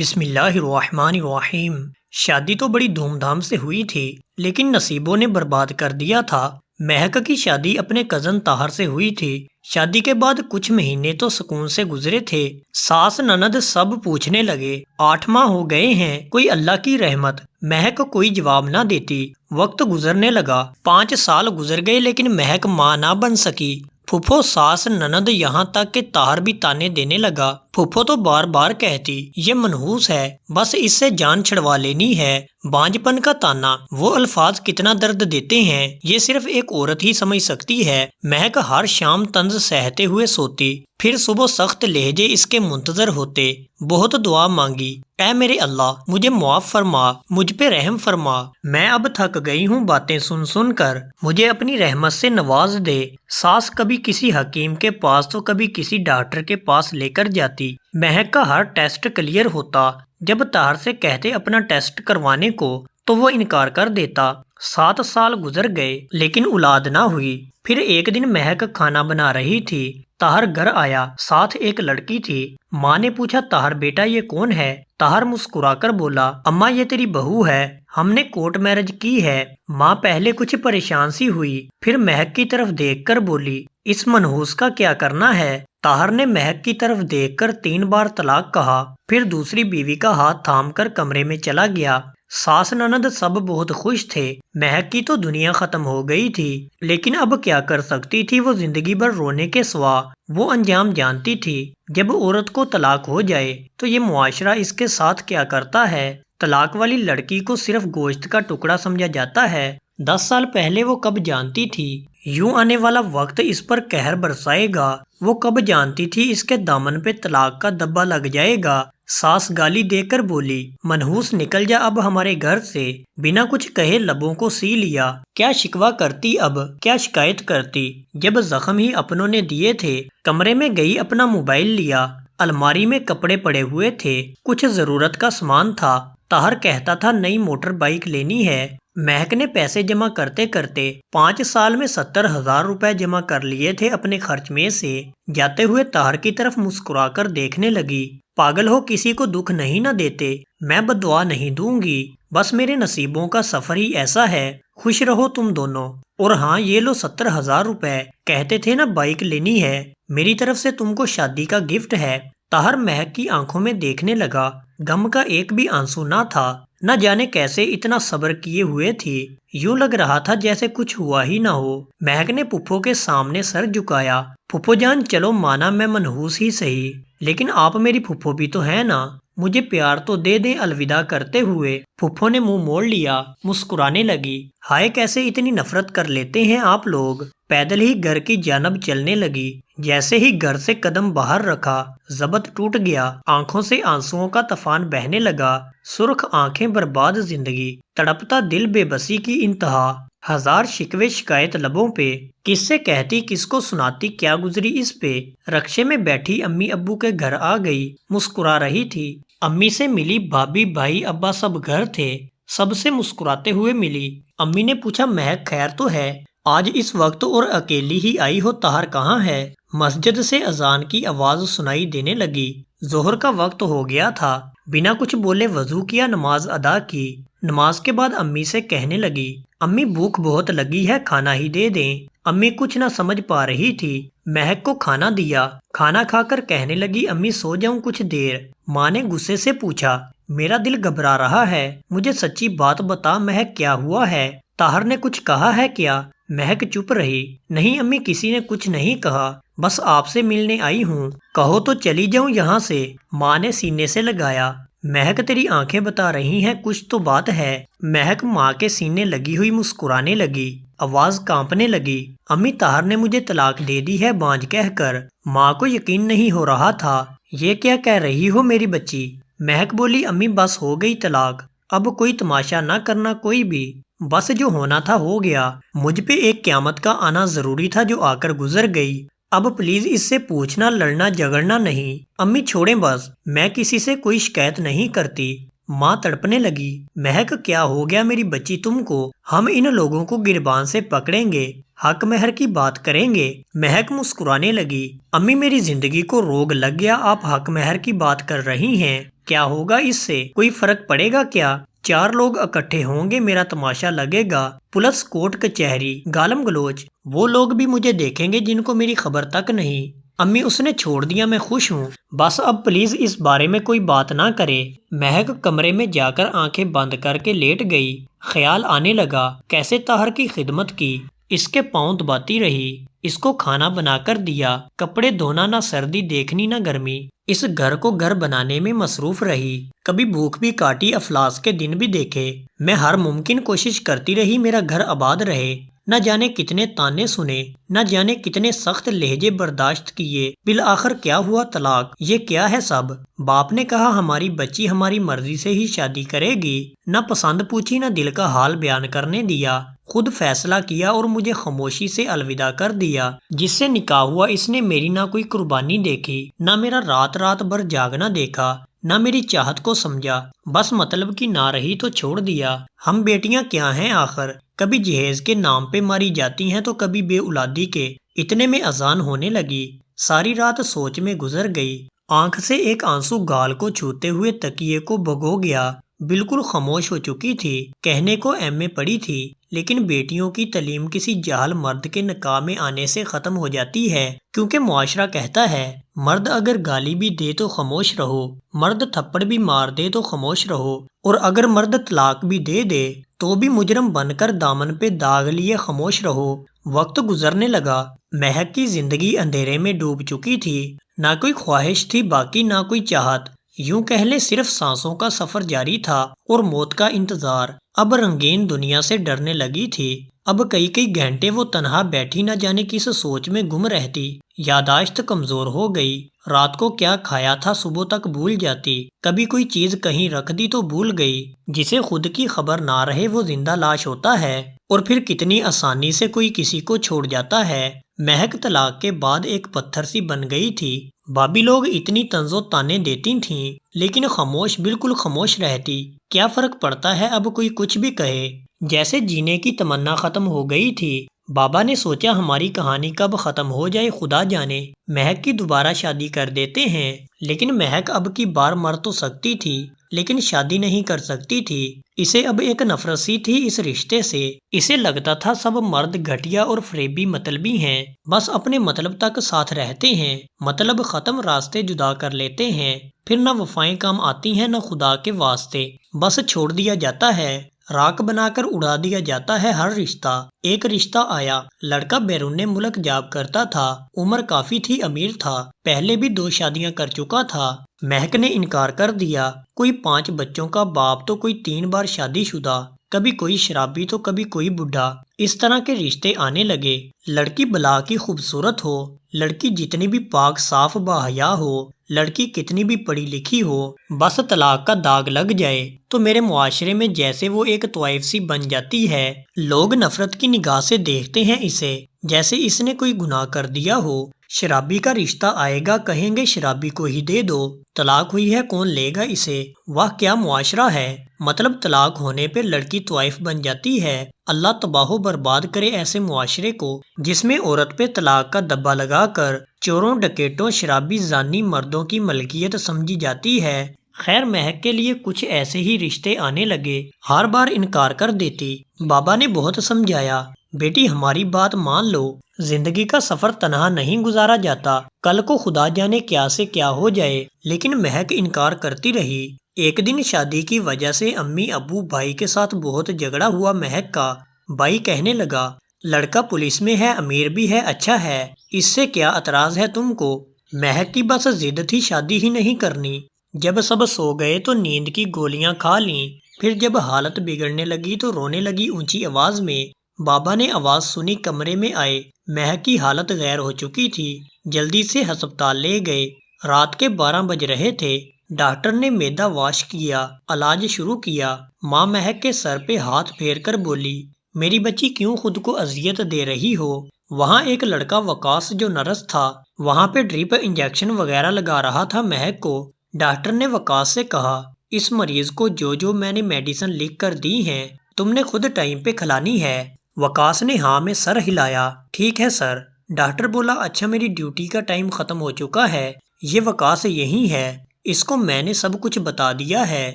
بسم اللہ الرحمن الرحیم۔ شادی تو بڑی دھوم دھام سے ہوئی تھی، لیکن نصیبوں نے برباد کر دیا تھا۔ مہک کی شادی اپنے کزن طاہر سے ہوئی تھی۔ شادی کے بعد کچھ مہینے تو سکون سے گزرے تھے۔ ساس نند سب پوچھنے لگے 8 ماہ ہو گئے ہیں، کوئی اللہ کی رحمت۔ مہک کوئی جواب نہ دیتی۔ وقت گزرنے لگا، 5 سال گزر گئے، لیکن مہک ماں نہ بن سکی۔ پھوپھو، ساس، نند، یہاں تک کہ طاہر بھی تانے دینے لگا۔ پھوپھو تو بار بار کہتی یہ منحوس ہے، بس اس سے جان چھڑوا لینی ہے۔ بانجھ پن کا تانا، وہ الفاظ کتنا درد دیتے ہیں، یہ صرف ایک عورت ہی سمجھ سکتی ہے۔ مہک ہر شام طنز سہتے ہوئے سوتی، پھر صبح سخت لہجے اس کے منتظر ہوتے۔ بہت دعا مانگی، اے میرے اللہ مجھے معاف فرما، مجھ پہ رحم فرما۔ میں اب تھک گئی ہوں باتیں سن سن کر، مجھے اپنی رحمت سے نواز دے۔ ساس کبھی کسی حکیم کے پاس تو کبھی کسی ڈاکٹر کے پاس لے کر جاتی۔ مہک کا ہر ٹیسٹ کلیئر ہوتا۔ جب طاہر سے کہتے اپنا ٹیسٹ کروانے کو تو وہ انکار کر دیتا۔ 7 سال گزر گئے، لیکن اولاد نہ ہوئی۔ پھر ایک دن مہک کھانا بنا رہی تھی، طاہر گھر آیا، ساتھ ایک لڑکی تھی۔ ماں نے پوچھا طاہر بیٹا یہ کون ہے؟ طاہر مسکرا کر بولا اماں یہ تیری بہو ہے، ہم نے کورٹ میرج کی ہے۔ ماں پہلے کچھ پریشان سی ہوئی، پھر مہک کی طرف دیکھ کر بولی اس منحوس کا کیا کرنا ہے؟ طاہر نے مہک کی طرف دیکھ کر 3 بار طلاق کہا، پھر دوسری بیوی کا ہاتھ تھام کر کمرے میں چلا گیا۔ ساس نند سب بہت خوش تھے۔ مہک کی تو دنیا ختم ہو گئی تھی، لیکن اب کیا کر سکتی تھی وہ زندگی بھر رونے کے سوا؟ وہ انجام جانتی تھی، جب عورت کو طلاق ہو جائے تو یہ معاشرہ اس کے ساتھ کیا کرتا ہے۔ طلاق والی لڑکی کو صرف گوشت کا ٹکڑا سمجھا جاتا ہے۔ 10 سال پہلے وہ کب جانتی تھی یوں آنے والا وقت اس پر قہر برسائے گا؟ وہ کب جانتی تھی اس کے دامن پہ طلاق کا دبا لگ جائے گا؟ ساس گالی دے کر بولی منحوس نکل جا اب ہمارے گھر سے۔ بنا کچھ کہے لبوں کو سی لیا۔ کیا شکوہ کرتی اب، کیا شکایت کرتی؟ جب زخم ہی اپنوں نے دیے تھے۔ کمرے میں گئی، اپنا موبائل لیا، الماری میں کپڑے پڑے ہوئے تھے، کچھ ضرورت کا سامان تھا۔ طاہر کہتا تھا نئی موٹر بائیک لینی ہے۔ مہک نے پیسے جمع کرتے کرتے 5 سال میں 70,000 روپے جمع کر لیے تھے اپنے خرچ میں سے۔ جاتے ہوئے طاہر کی طرف مسکرا کر دیکھنے لگی۔ پاگل ہو، کسی کو دکھ نہیں نہ دیتے، میں بددعا نہیں دوں گی، بس میرے نصیبوں کا سفر ہی ایسا ہے۔ خوش رہو تم دونوں، اور ہاں یہ لو 70,000 روپے، کہتے تھے نا بائیک لینی ہے، میری طرف سے تم کو شادی کا گفٹ ہے۔ طاہر مہک کی آنکھوں میں دیکھنے لگا، غم کا ایک بھی آنسو نہ تھا۔ نہ جانے کیسے اتنا صبر کیے ہوئے تھی، یوں لگ رہا تھا جیسے کچھ ہوا ہی نہ ہو۔ مہک نے پھوپھو کے سامنے سر جھکایا، پھوپھو جان چلو مانا میں منحوس ہی سہی، لیکن آپ میری پھوپھو بھی تو ہیں نا، مجھے پیار تو دے دیں۔ الوداع کرتے ہوئے پھوپھو نے منہ موڑ لیا، مسکرانے لگی، ہائے کیسے اتنی نفرت کر لیتے ہیں آپ لوگ۔ پیدل ہی گھر کی جانب چلنے لگی۔ جیسے ہی گھر سے قدم باہر رکھا، ضبط ٹوٹ گیا، آنکھوں سے آنسوؤں کا طوفان بہنے لگا۔ سرخ آنکھیں، برباد زندگی، تڑپتا دل، بے بسی کی انتہا، ہزار شکوے شکایت لبوں پہ، کس سے کہتی کس کو سناتی کیا گزری اس پہ۔ رکشے میں بیٹھی امی ابو کے گھر آ گئی، مسکرا رہی تھی۔ امی سے ملی، بھابھی بھائی ابا سب گھر تھے، سب سے مسکراتے ہوئے ملی۔ امی نے پوچھا مہک خیر تو ہے؟ آج اس وقت اور اکیلی ہی آئی ہو، طاہر کہاں ہے؟ مسجد سے اذان کی آواز سنائی دینے لگی۔ ظہر کا وقت ہو گیا تھا۔ بنا کچھ بولے وضو کیا، نماز ادا کی۔ نماز کے بعد امی سے کہنے لگی امی بھوک بہت لگی ہے، کھانا ہی دے دیں۔ امی کچھ نہ سمجھ پا رہی تھی۔ مہک کو کھانا دیا، کھانا کھا کر کہنے لگی امی سو جاؤں کچھ دیر۔ ماں نے غصے سے پوچھا میرا دل گھبرا رہا ہے، مجھے سچی بات بتا مہک کیا ہوا ہے؟ طاہر نے کچھ کہا ہے کیا؟ مہک چپ رہی۔ نہیں امی کسی نے کچھ نہیں کہا، بس آپ سے ملنے آئی ہوں، کہو تو چلی جاؤں یہاں سے۔ ماں نے سینے سے لگایا، مہک تیری آنکھیں بتا رہی ہیں کچھ تو بات ہے۔ مہک ماں کے سینے لگی ہوئی مسکرانے لگی، آواز کانپنے لگی امی طاہر نے مجھے طلاق دے دی ہے بانجھ کہہ کر۔ ماں کو یقین نہیں ہو رہا تھا، یہ کیا کہہ رہی ہو میری بچی؟ مہک بولی امی بس ہو گئی طلاق، اب کوئی تماشا نہ کرنا کوئی بھی، بس جو ہونا تھا ہو گیا۔ مجھ پہ ایک قیامت کا آنا ضروری تھا جو آ کر گزر گئی، اب پلیز اس سے پوچھنا لڑنا جھگڑنا نہیں۔ امی چھوڑیں بس، میں کسی سے کوئی شکایت نہیں کرتی۔ ماں تڑپنے لگی، مہک کیا ہو گیا میری بچی تم کو؟ ہم ان لوگوں کو گربان سے پکڑیں گے، حق مہر کی بات کریں گے۔ مہک مسکرانے لگی، امی میری زندگی کو روگ لگ گیا، آپ حق مہر کی بات کر رہی ہیں۔ کیا ہوگا اس سے؟ کوئی فرق پڑے گا کیا؟ 4 لوگ اکٹھے ہوں گے، میرا تماشا لگے گا، پولیس، کورٹ کچہری، گالم گلوچ، وہ لوگ بھی مجھے دیکھیں گے جن کو میری خبر تک نہیں۔ امی اس نے چھوڑ دیا، میں خوش ہوں، بس اب پلیز اس بارے میں کوئی بات نہ کرے۔ مہک کمرے میں جا کر آنکھیں بند کر کے لیٹ گئی۔ خیال آنے لگا کیسے طاہر کی خدمت کی، اس کے پاؤں دباتی رہی، اس کو کھانا بنا کر دیا، کپڑے دھونا، نہ سردی دیکھنی نہ گرمی، اس گھر کو گھر بنانے میں مصروف رہی، کبھی بھوک بھی کاٹی، افلاس کے دن بھی دیکھے، میں ہر ممکن کوشش کرتی رہی میرا گھر آباد رہے، نہ جانے کتنے تانے سنے، نہ جانے کتنے سخت لہجے برداشت کیے، بالآخر کیا ہوا؟ طلاق۔ یہ کیا ہے سب؟ باپ نے کہا ہماری بچی ہماری مرضی سے ہی شادی کرے گی، نہ پسند پوچھی، نہ دل کا حال بیان کرنے دیا، خود فیصلہ کیا اور مجھے خاموشی سے الوداع کر دیا۔ جس سے نکاح ہوا اس نے میری نہ کوئی قربانی دیکھی، نہ میرا رات رات بھر جاگنا دیکھا، نہ میری چاہت کو سمجھا، بس مطلب کی نہ رہی تو چھوڑ دیا۔ ہم بیٹیاں کیا ہیں آخر، کبھی جہیز کے نام پہ ماری جاتی ہیں تو کبھی بے اولادی کے۔ اتنے میں اذان ہونے لگی، ساری رات سوچ میں گزر گئی، آنکھ سے ایک آنسو گال کو چھوتے ہوئے تکیے کو بھگو گیا، بالکل خاموش ہو چکی تھی، کہنے کو ایم اے پڑھی تھی، لیکن بیٹیوں کی تعلیم کسی جاہل مرد کے نکاح میں آنے سے ختم ہو جاتی ہے، کیونکہ معاشرہ کہتا ہے مرد اگر گالی بھی دے تو خاموش رہو، مرد تھپڑ بھی مار دے تو خاموش رہو، اور اگر مرد طلاق بھی دے دے تو بھی مجرم بن کر دامن پہ داغ لیے خاموش رہو۔ وقت گزرنے لگا، مہک کی زندگی اندھیرے میں ڈوب چکی تھی، نہ کوئی خواہش تھی باقی، نہ کوئی چاہت، یوں کہہ لے صرف سانسوں کا سفر جاری تھا اور موت کا انتظار۔ اب رنگین دنیا سے ڈرنے لگی تھی، اب کئی کئی گھنٹے وہ تنہا بیٹھی نہ جانے کس سوچ میں گم رہتی، یادداشت کمزور ہو گئی، رات کو کیا کھایا تھا صبح تک بھول جاتی، کبھی کوئی چیز کہیں رکھ دی تو بھول گئی، جسے خود کی خبر نہ رہے وہ زندہ لاش ہوتا ہے، اور پھر کتنی آسانی سے کوئی کسی کو چھوڑ جاتا ہے۔ مہک طلاق کے بعد ایک پتھر سی بن گئی تھی، بھابھی لوگ اتنی طنز و تانے دیتی تھیں لیکن خاموش، بالکل خاموش رہتی، کیا فرق پڑتا ہے اب کوئی کچھ بھی کہے، جیسے جینے کی تمنا ختم ہو گئی تھی۔ بابا نے سوچا ہماری کہانی کب ختم ہو جائے خدا جانے، مہک کی دوبارہ شادی کر دیتے ہیں، لیکن مہک اب کی بار مر تو سکتی تھی لیکن شادی نہیں کر سکتی تھی، اسے اب ایک نفرت سی تھی اس رشتے سے، اسے لگتا تھا سب مرد گھٹیا اور فریبی مطلبی ہیں، بس اپنے مطلب تک ساتھ رہتے ہیں، مطلب ختم راستے جدا کر لیتے ہیں، پھر نہ وفائیں کام آتی ہیں نہ خدا کے واسطے، بس چھوڑ دیا جاتا ہے، راکھ بنا کر اڑا دیا جاتا ہے ہر رشتہ۔ ایک رشتہ آیا، لڑکا بیرون ملک جاب کرتا تھا، عمر کافی تھی، امیر تھا، پہلے بھی 2 شادیاں کر چکا تھا، مہک نے انکار کر دیا، کوئی 5 بچوں کا باپ تو کوئی 3 بار شادی شدہ، کبھی کوئی شرابی تو کبھی کوئی بڈھا، اس طرح کے رشتے آنے لگے، لڑکی بلا کی خوبصورت ہو، لڑکی جتنی بھی پاک صاف باحیا ہو، لڑکی کتنی بھی پڑھی لکھی ہو، بس طلاق کا داغ لگ جائے تو میرے معاشرے میں جیسے وہ ایک طوائف سی بن جاتی ہے، لوگ نفرت کی نگاہ سے دیکھتے ہیں اسے، جیسے اس نے کوئی گناہ کر دیا ہو۔ شرابی کا رشتہ آئے گا کہیں گے شرابی کو ہی دے دو، طلاق ہوئی ہے کون لے گا اسے، واہ کیا معاشرہ ہے، مطلب طلاق ہونے پہ لڑکی طوائف بن جاتی ہے، اللہ تباہ و برباد کرے ایسے معاشرے کو جس میں عورت پہ طلاق کا دبا لگا کر چوروں، ڈکیٹوں، شرابی، زانی مردوں کی ملکیت سمجھی جاتی ہے۔ خیر مہک کے لیے کچھ ایسے ہی رشتے آنے لگے، ہر بار انکار کر دیتی، بابا نے بہت سمجھایا، بیٹی ہماری بات مان لو، زندگی کا سفر تنہا نہیں گزارا جاتا، کل کو خدا جانے کیا سے کیا ہو جائے، لیکن مہک انکار کرتی رہی۔ ایک دن شادی کی وجہ سے امی ابو بھائی کے ساتھ بہت جھگڑا ہوا مہک کا، بھائی کہنے لگا لڑکا پولیس میں ہے، امیر بھی ہے، اچھا ہے، اس سے کیا اعتراض ہے تم کو، مہک کی بس ضد تھی شادی ہی نہیں کرنی۔ جب سب سو گئے تو نیند کی گولیاں کھا لیں، پھر جب حالت بگڑنے لگی تو رونے لگی اونچی آواز میں، بابا نے آواز سنی کمرے میں آئے، مہک کی حالت غیر ہو چکی تھی، جلدی سے ہسپتال لے گئے، رات کے 12 بج رہے تھے، ڈاکٹر نے معدہ واش کیا، علاج شروع کیا، ماں مہک کے سر پہ ہاتھ پھیر کر بولی میری بچی کیوں خود کو اذیت دے رہی ہو، وہاں ایک لڑکا وقاص جو نرس تھا وہاں پہ ڈرپ انجیکشن وغیرہ لگا رہا تھا مہک کو، ڈاکٹر نے وقاص سے کہا اس مریض کو جو میں نے میڈیسن لکھ کر دی ہیں تم نے خود ٹائم پہ کھلانی ہے، وقاص نے ہاں میں سر ہلایا، ٹھیک ہے سر، ڈاکٹر بولا اچھا میری ڈیوٹی کا ٹائم ختم ہو چکا ہے، یہ وقاص یہی ہے، اس کو میں نے سب کچھ بتا دیا ہے،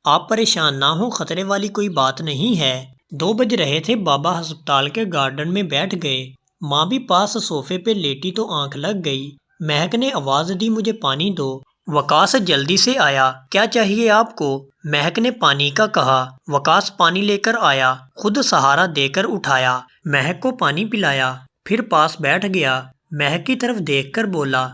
آپ پریشان نہ ہوں، خطرے والی کوئی بات نہیں ہے۔ 2 بج رہے تھے، بابا ہسپتال کے گارڈن میں بیٹھ گئے، ماں بھی پاس صوفے پہ لیٹی تو آنکھ لگ گئی۔ مہک نے آواز دی، مجھے پانی دو۔ وقاص جلدی سے آیا، کیا چاہیے آپ کو؟ مہک نے پانی کا کہا۔ وقاص پانی لے کر آیا، خود سہارا دے کر اٹھایا، مہک کو پانی پلایا، پھر پاس بیٹھ گیا۔ مہک کی طرف دیکھ کر بولا،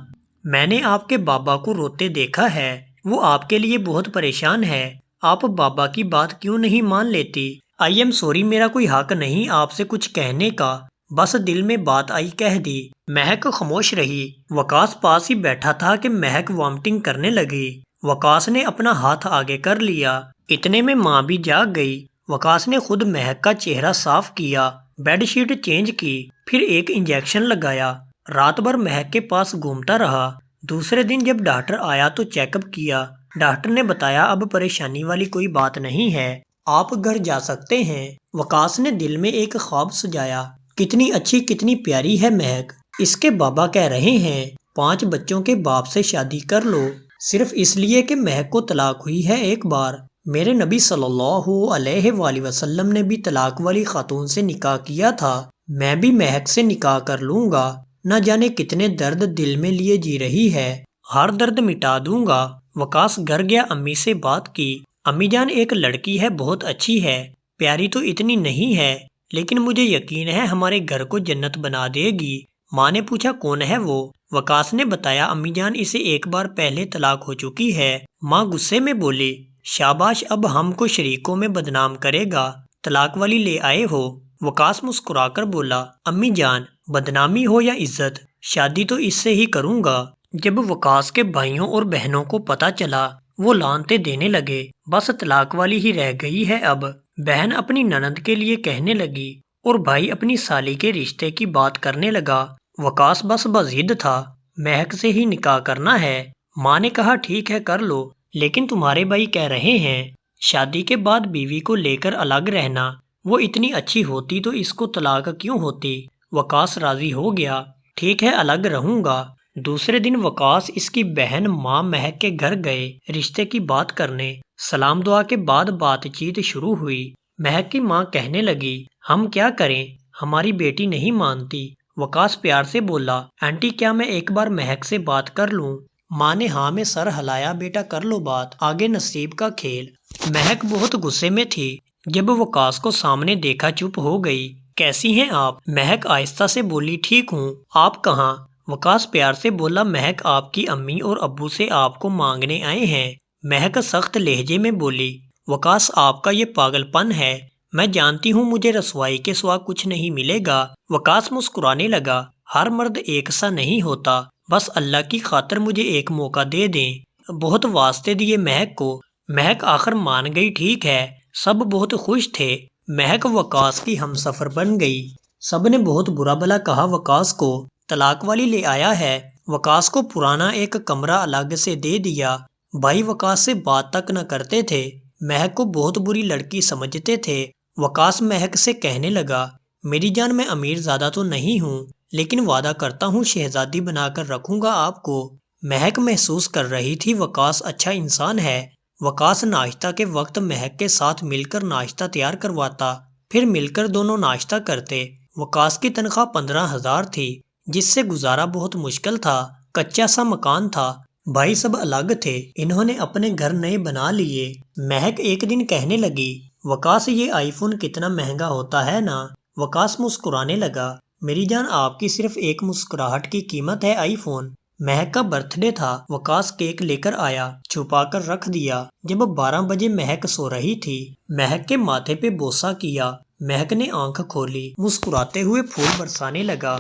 میں نے آپ کے بابا کو روتے دیکھا ہے، وہ آپ کے لیے بہت پریشان ہے، آپ بابا کی بات کیوں نہیں مان لیتی؟ آئی ایم سوری، میرا کوئی حق نہیں آپ سے کچھ کہنے کا، بس دل میں بات آئی کہہ دی۔ مہک خاموش رہی۔ وقاص پاس ہی بیٹھا تھا کہ مہک وامٹنگ کرنے لگی۔ وقاص نے اپنا ہاتھ آگے کر لیا، اتنے میں ماں بھی جاگ گئی۔ وقاص نے خود مہک کا چہرہ صاف کیا، بیڈ شیٹ چینج کی، پھر ایک انجیکشن لگایا۔ رات بھر مہک کے پاس گھومتا رہا۔ دوسرے دن جب ڈاکٹر آیا تو چیک اپ کیا، ڈاکٹر نے بتایا اب پریشانی والی کوئی بات نہیں ہے، آپ گھر جا سکتے ہیں۔ وقاص نے دل میں ایک خواب سجایا، کتنی اچھی کتنی پیاری ہے مہک، اس کے بابا کہہ رہے ہیں 5 بچوں کے باپ سے شادی کر لو، صرف اس لیے کہ مہک کو طلاق ہوئی ہے ایک بار۔ میرے نبی صلی اللہ علیہ وآلہ وسلم نے بھی طلاق والی خاتون سے نکاح کیا تھا، میں بھی مہک سے نکاح کر لوں گا، نہ جانے کتنے درد دل میں لیے جی رہی ہے، ہر درد مٹا دوں گا۔ وقاص گھر گیا، امی سے بات کی، امی جان ایک لڑکی ہے، بہت اچھی ہے، پیاری تو اتنی نہیں ہے لیکن مجھے یقین ہے ہمارے گھر کو جنت بنا دے گی۔ ماں نے پوچھا کون ہے وہ؟ وقاص نے بتایا امی جان اسے ایک بار پہلے طلاق ہو چکی ہے۔ ماں غصے میں بولی، شاباش، اب ہم کو شریکوں میں بدنام کرے گا، طلاق والی لے آئے ہو؟ وقاص مسکرا کر بولا، امی جان بدنامی ہو یا عزت، شادی تو اس سے ہی کروں گا۔ جب وقاص کے بھائیوں اور بہنوں کو پتا چلا وہ لعنتیں دینے لگے، بس طلاق والی ہی رہ گئی ہے اب۔ بہن اپنی ننند کے لیے کہنے لگی اور بھائی اپنی سالی کے رشتے کی بات کرنے لگا۔ وقاص بس بضد تھا، مہک سے ہی نکاح کرنا ہے۔ ماں نے کہا ٹھیک ہے کر لو، لیکن تمہارے بھائی کہہ رہے ہیں شادی کے بعد بیوی کو لے کر الگ رہنا، وہ اتنی اچھی ہوتی تو اس کو طلاق کیوں ہوتی؟ وقاص راضی ہو گیا، ٹھیک ہے الگ رہوں گا۔ دوسرے دن وقاص اس کی بہن ماں مہک کے گھر گئے رشتے کی بات کرنے، سلام دعا کے بعد بات چیت شروع ہوئی۔ مہک کی ماں کہنے لگی ہم کیا کریں، ہماری بیٹی نہیں مانتی۔ وقاص پیار سے بولا، آنٹی کیا میں ایک بار مہک سے بات کر لوں؟ ماں نے ہاں میں سر ہلایا، بیٹا کر لو بات، آگے نصیب کا کھیل۔ مہک بہت غصے میں تھی، جب وقاص کو سامنے دیکھا چپ ہو گئی۔ کیسی ہیں آپ؟ مہک آہستہ سے بولی، ٹھیک ہوں، آپ کہاں؟ وقاص پیار سے بولا، مہک آپ کی امی اور ابو سے آپ کو مانگنے آئے ہیں۔ مہک سخت لہجے میں بولی، وقاص آپ کا یہ پاگل پن ہے، میں جانتی ہوں مجھے رسوائی کے سوا کچھ نہیں ملے گا۔ وقاص مسکرانے لگا، ہر مرد ایک سا نہیں ہوتا، بس اللہ کی خاطر مجھے ایک موقع دے دیں۔ بہت واسطے دیے مہک کو، مہک آخر مان گئی، ٹھیک ہے۔ سب بہت خوش تھے، مہک وقاص کی ہمسفر بن گئی۔ سب نے بہت برا بھلا کہا وقاص کو، طلاق والی لے آیا ہے۔ وقاص کو پرانا ایک کمرہ الگ سے دے دیا، بھائی وقاص سے بات تک نہ کرتے تھے، مہک کو بہت بری لڑکی سمجھتے تھے۔ وقاص مہک سے کہنے لگا، میری جان میں امیر زیادہ تو نہیں ہوں، لیکن وعدہ کرتا ہوں شہزادی بنا کر رکھوں گا آپ کو۔ مہک محسوس کر رہی تھی وقاص اچھا انسان ہے۔ وقاص ناشتہ کے وقت مہک کے ساتھ مل کر ناشتہ تیار کرواتا، پھر مل کر دونوں ناشتہ کرتے۔ وقاص کی تنخواہ 15,000 تھی، جس سے گزارا بہت مشکل تھا، کچا سا مکان تھا، بھائی سب الگ تھے، انہوں نے اپنے گھر نئے بنا لیے۔ مہک ایک دن کہنے لگی، وقاص یہ آئی فون کتنا مہنگا ہوتا ہے نا؟ وقاص مسکرانے لگا، میری جان آپ کی صرف ایک مسکراہٹ کی قیمت ہے آئی فون۔ مہک کا برتھ ڈے تھا، وقاص کیک لے کر آیا، چھپا کر رکھ دیا۔ جب 12 بجے مہک سو رہی تھی، مہک کے ماتھے پہ بوسہ کیا، مہک نے آنکھ کھولی، مسکراتے ہوئے پھول برسانے لگا،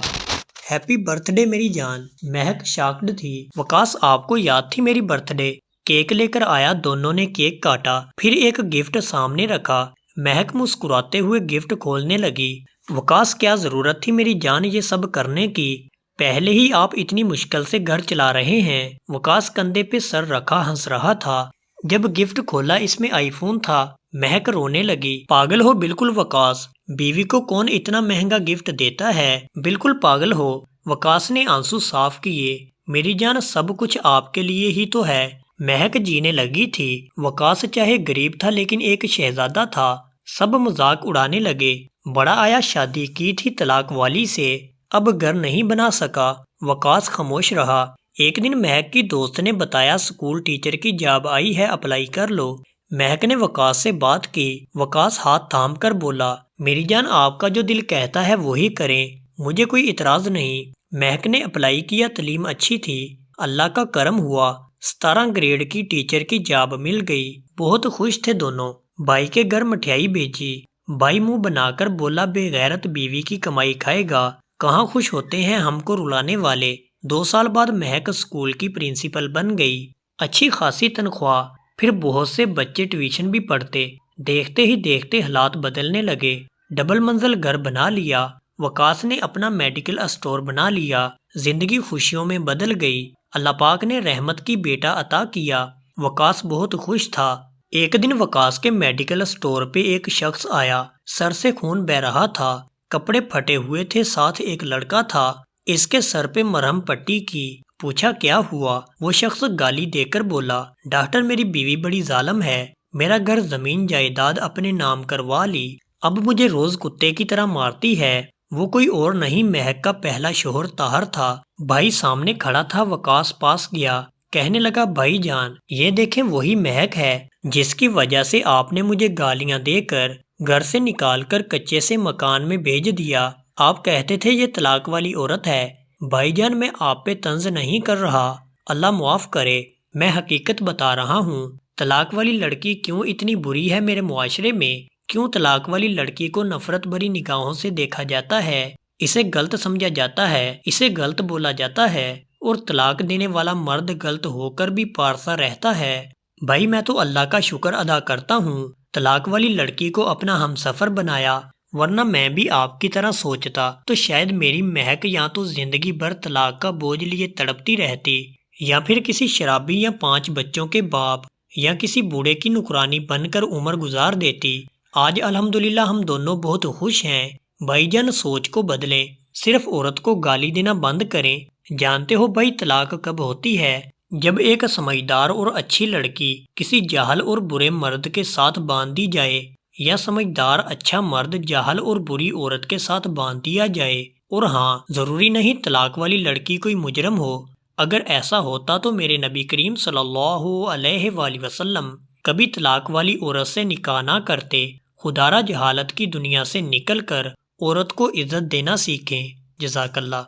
ہیپی برتھ ڈے میری جان۔ مہک شاکڈ تھی، وقاص آپ کو یاد تھی میری برتھ ڈے؟ کیک لے کر آیا، دونوں نے کیک کاٹا، پھر ایک گفٹ سامنے رکھا، مہک مسکراتے ہوئے گفٹ کھولنے لگی۔ وقاص کیا ضرورت تھی میری جان یہ سب کرنے کی، پہلے ہی آپ اتنی مشکل سے گھر چلا رہے ہیں۔ وقاص کندھے پہ سر رکھا ہنس رہا تھا، جب گفٹ کھولا اس میں آئی فون تھا۔ مہک رونے لگی، پاگل ہو بالکل وقاص، بیوی کو کون اتنا مہنگا گفٹ دیتا ہے، بالکل پاگل ہو۔ وقاص نے آنسو صاف کیے، میری جان سب کچھ آپ کے لیے ہی تو ہے، مہک جینے لگی تھی۔ وقاص چاہے غریب تھا لیکن ایک شہزادہ تھا۔ سب مذاق اڑانے لگے۔ بڑا آیا شادی کی تھی طلاق والی سے، اب گھر نہیں بنا سکا۔ وقاص خاموش رہا۔ ایک دن مہک کی دوست نے بتایا اسکول ٹیچر کی جاب آئی ہے، اپلائی کر لو۔ مہک نے وقاص سے بات کی۔ وقاص ہاتھ تھام کر بولا، میری جان آپ کا جو دل کہتا ہے وہی کریں، مجھے کوئی اعتراض نہیں۔ مہک نے اپلائی کیا، تعلیم اچھی تھی، اللہ کا کرم ہوا، 17 گریڈ کی ٹیچر کی جاب مل گئی۔ بہت خوش تھے دونوں۔ بھائی کے گھر مٹھائی بھیجی۔ بھائی منہ بنا کر بولا، بے غیرت بیوی کی کمائی کھائے گا، کہاں خوش ہوتے ہیں ہم کو رلانے والے۔ 2 سال بعد مہک اسکول کی پرنسپل بن گئی، اچھی خاصی تنخواہ، پھر بہت سے بچے ٹیوشن بھی پڑھتے۔ دیکھتے ہی دیکھتے حالات بدلنے لگے۔ ڈبل منزل گھر بنا لیا۔ وقاص نے اپنا میڈیکل اسٹور بنا لیا۔ زندگی خوشیوں میں بدل گئی۔ اللہ پاک نے رحمت کی بیٹا عطا کیا۔ وقاص بہت خوش تھا۔ ایک دن وقاص کے میڈیکل اسٹور پہ ایک شخص آیا، سر سے خون بہہ رہا تھا، کپڑے پھٹے ہوئے تھے، ساتھ ایک لڑکا تھا۔ اس کے سر پہ مرہم پٹی کی۔ پوچھا کیا ہوا؟ وہ شخص گالی دے کر بولا، ڈاکٹر میری بیوی بڑی ظالم ہے، میرا گھر زمین جائیداد اپنے نام کروا لی، اب مجھے روز کتے کی طرح مارتی ہے۔ وہ کوئی اور نہیں، مہک کا پہلا شوہر طاہر تھا۔ بھائی سامنے کھڑا تھا۔ وقاص پاس گیا، کہنے لگا، بھائی جان یہ دیکھیں وہی مہک ہے جس کی وجہ سے آپ نے مجھے گالیاں دے کر گھر سے نکال کر کچے سے مکان میں بھیج دیا۔ آپ کہتے تھے یہ طلاق والی عورت ہے۔ بھائی جان میں آپ پہ طنز نہیں کر رہا، اللہ معاف کرے، میں حقیقت بتا رہا ہوں۔ طلاق والی لڑکی کیوں اتنی بری ہے میرے معاشرے میں؟ کیوں طلاق والی لڑکی کو نفرت بھری نگاہوں سے دیکھا جاتا ہے، اسے غلط سمجھا جاتا ہے، اسے غلط بولا جاتا ہے، اور طلاق دینے والا مرد غلط ہو کر بھی پارسا رہتا ہے؟ بھائی میں تو اللہ کا شکر ادا کرتا ہوں طلاق والی لڑکی کو اپنا ہمسفر بنایا، ورنہ میں بھی آپ کی طرح سوچتا تو شاید میری مہک یا تو زندگی بھر طلاق کا بوجھ لیے تڑپتی رہتی، یا پھر کسی شرابی یا 5 بچوں کے باپ یا کسی بوڑھے کی نوکرانی بن کر عمر گزار دیتی۔ آج الحمدللہ ہم دونوں بہت خوش ہیں۔ بھائی جان سوچ کو بدلیں، صرف عورت کو گالی دینا بند کریں۔ جانتے ہو بھائی طلاق کب ہوتی ہے؟ جب ایک سمجھدار اور اچھی لڑکی کسی جاہل اور برے مرد کے ساتھ باندھ دی جائے، یا سمجھدار اچھا مرد جاہل اور بری عورت کے ساتھ باندھ دیا جائے۔ اور ہاں، ضروری نہیں طلاق والی لڑکی کوئی مجرم ہو، اگر ایسا ہوتا تو میرے نبی کریم صلی اللہ علیہ وآلہ وسلم کبھی طلاق والی عورت سے نکاح نہ کرتے۔ خدا را جہالت کی دنیا سے نکل کر عورت کو عزت دینا سیکھیں۔ جزاک اللہ۔